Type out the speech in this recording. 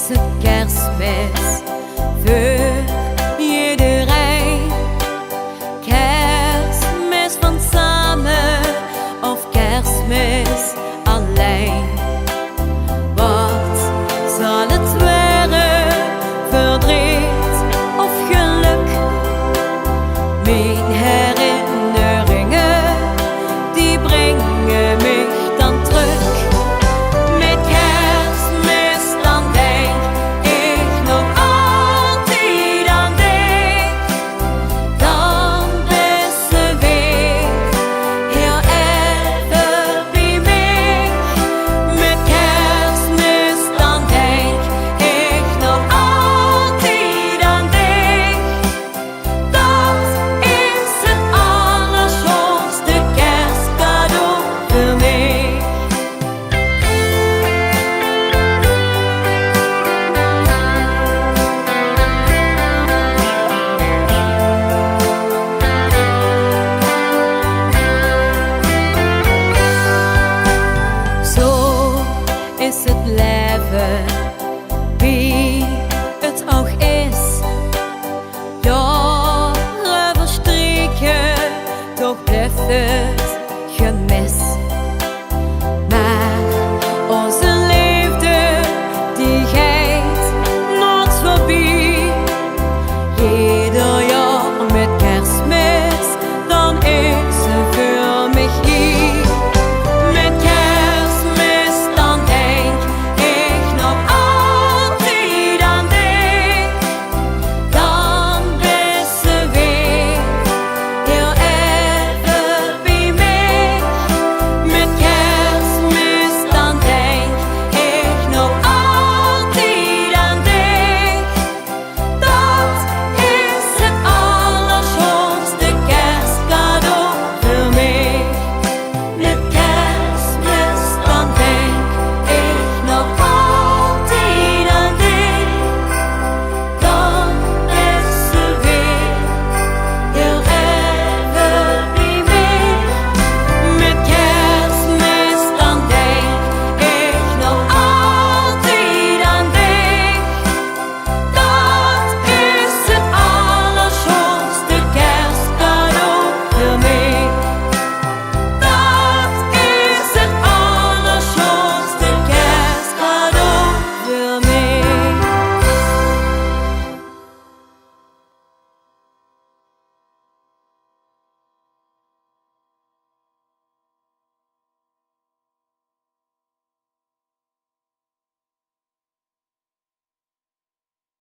is het kerstmis voor iedereen. Kerstmis van samen of kerstmis alleen. Wat zal het worden, verdriet of geluk? Mijn herinneringen, die brengen mij dan terug. Met kerstmis dan denk ik nog altijd aan dich. Dan deze week heel even bij mij. Met kerstmis dan denk ik nog altijd aan dich. Dat is het allerschoonste kerstcadeau voor mij. Zo is het leven.